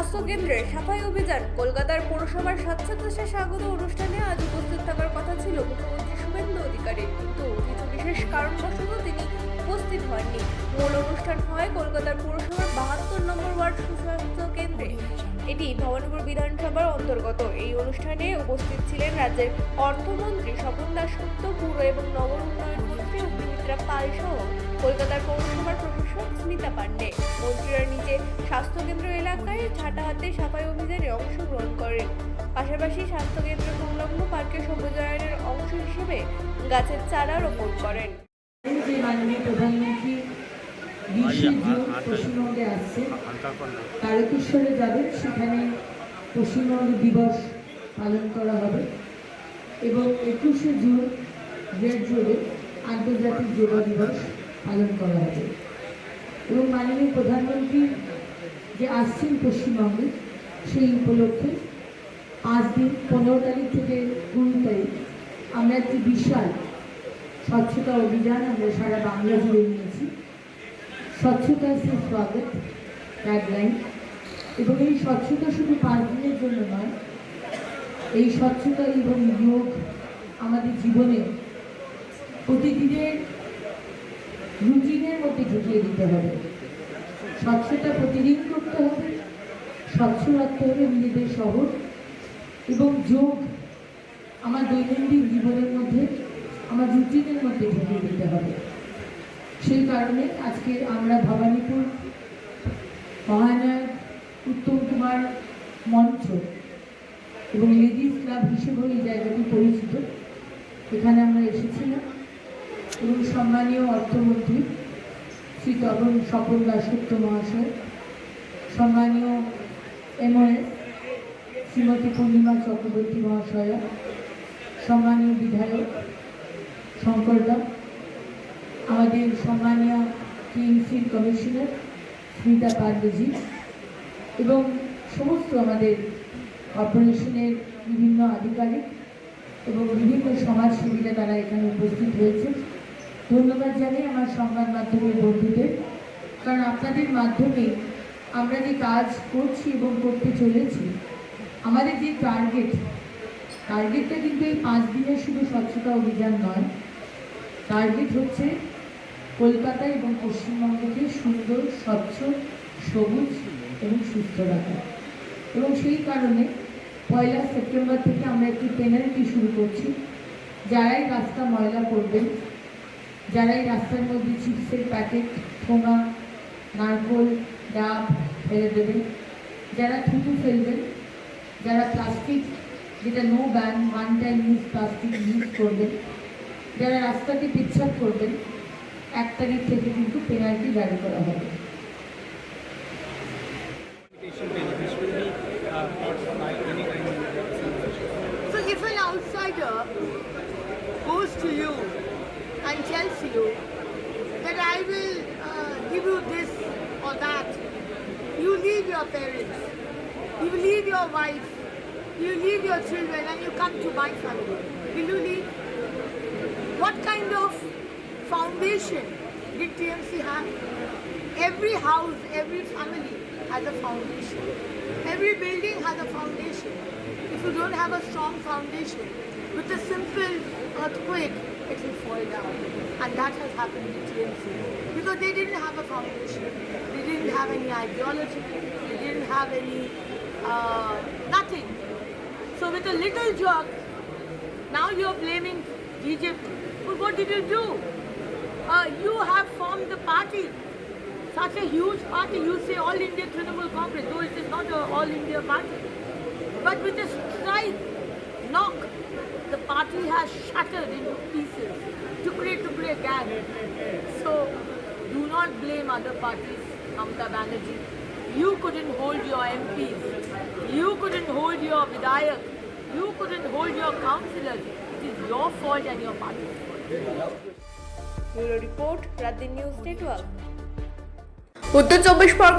স্বাস্থ্য কেন্দ্রে সাফাই অভিযান। কলকাতার পৌরসভার স্বচ্ছতা স্বাগত অনুষ্ঠানে আজ উপস্থিত থাকার কথা ছিল মুখ্যমন্ত্রী শুভেন্দু অধিকারী, কিন্তু কিছু বিশেষ কারণবশত তিনি উপস্থিত হননি। মূল অনুষ্ঠান হয় কলকাতার পৌরসভার 72 নম্বর ওয়ার্ড সুস্বাস্থ্য কেন্দ্রে। এটি ভবানীপুর বিধানসভার অন্তর্গত। এই অনুষ্ঠানে উপস্থিত ছিলেন রাজ্যের অর্থমন্ত্রী স্বপন দাশগুপ্ত, পুর এবং নগর উন্নয়ন মন্ত্রী অগ্নিমিত্রা পাল সহ কলকাতার পৌরসভার প্রশাসক স্মিতা পান্ডে। মন্ত্রীরা নিজে স্বাস্থ্যকেন্দ্র এলাকায় ঝাঁটা হাতে সাফাই অভিযানে অংশগ্রহণ করেন। পাশাপাশি স্বাস্থ্যকেন্দ্র সংলগ্ন পার্কে সবুজায়নের অংশ হিসেবে গাছের চারা রোপণ করেন। মাননীয় প্রধানমন্ত্রী 20 জুন পশ্চিমবঙ্গে আসছে, তারকেশ্বরে যাবেন, সেখানে পশ্চিমবঙ্গ দিবস পালন করা হবে এবং 21 জুন রেড রোডে আন্তর্জাতিক যোগ দিবস পালন করা হবে। এবং মাননীয় প্রধানমন্ত্রী যে আসছেন পশ্চিমবঙ্গে, সেই উপলক্ষে 5 দিন 15 তারিখ থেকে 20 তারিখ আমরা একটি বিশাল স্বচ্ছতা অভিযান আমরা সারা বাংলা জুড়ে নিয়েছি। স্বচ্ছতা সে স্বাগত ট্যাগলাইন। এবং এই স্বচ্ছতা শুধু 5 দিনের জন্য নয়, এই স্বচ্ছতা এবং যোগ আমাদের জীবনে প্রতিদিনের রুটিনের মধ্যে ঢুকিয়ে দিতে হবে। স্বচ্ছতা প্রতিদিন করতে হবে, স্বচ্ছ রাখতে হবে নিজেদের শহর, এবং যোগ আমার দৈনন্দিন জীবনের মধ্যে, আমার রুটিনের মধ্যে ঢুকিয়ে দিতে হবে। সেই কারণে আজকে আমরা ভবানীপুর মহানায়ক উত্তম কুমার মঞ্চ এবং লেডিস ক্লাব হিসেবেও এই জায়গাটি পরিচিত, এখানে আমরা এসেছিলাম। এবং সম্মানীয় অর্থমন্ত্রী শ্রী স্বপন দাশগুপ্ত মহাশয়, সম্মানীয় এমএলএ শ্রীমতী পূর্ণিমা চক্রবর্তী মহাশয়া, সম্মানীয় বিধায়ক শঙ্করদা, আমাদের সম্মানীয় টিএমসির কমিশনার স্মিতা পান্ডেজি এবং সমস্ত আমাদের কর্পোরেশনের বিভিন্ন আধিকারিক এবং বিভিন্ন সমাজসেবীরা তারা এখানে উপস্থিত হয়েছে। ধন্যবাদ জানাই আমার সংবাদ মাধ্যমের বন্ধুদের, কারণ আপনাদের মাধ্যমে আমরা যে কাজ করছি এবং করতে চলেছি, আমাদের যে টার্গেটটা কিন্তু এই 5 দিনের শুধু স্বচ্ছতা অভিযান নয়। টার্গেট হচ্ছে কলকাতা এবং পশ্চিমবঙ্গকে সুন্দর, স্বচ্ছ, সবুজ এবং সুস্থ রাখা। এবং সেই কারণে 1 সেপ্টেম্বর থেকে আমরা একটি পেনাল্টি শুরু করছি। যারাই রাস্তা ময়লা করবেন, যারাই রাস্তার মধ্যে চিপসের প্যাকেট, ঠোঙা, নারকোল, ডাব ফেলে দেবেন, যারা থুতু ফেলবেন, যারা প্লাস্টিক, যেটা no ban, 1 time use plastic use করবেন, যারা রাস্তাতে পেচ্ছাপ করবেন, 1 তারিখ থেকে কিন্তু পেনাল্টি জারি করা হবে। So if an outsider goes to you and tells you that I will give you this or that, you leave your parents, you leave your wife, you leave your children and you come to my family. Will you leave? What kind of foundation did TMC have? Every house, every family has a foundation. Every building has a foundation. If you don't have a strong foundation, with a simple earthquake, it will fall down. And that has happened with TMC. Because they didn't have a foundation. They didn't have any ideology. They didn't have any, nothing. So with a little jerk, now you're blaming BJP. But what did you do? You have formed the party. Such a huge party. You say All India Trinamool Congress, though it is not an All India party. But with a strike, knock, the party has shattered into pieces. Tukre gang. So do not blame other parties, Mamata Banerjee. You couldn't hold your MPs. You couldn't hold your Vidayak. You couldn't hold your councillors. It is your fault and your party's fault. Bureau report, রাতদিন news network, উত্তর 24 পরগনা।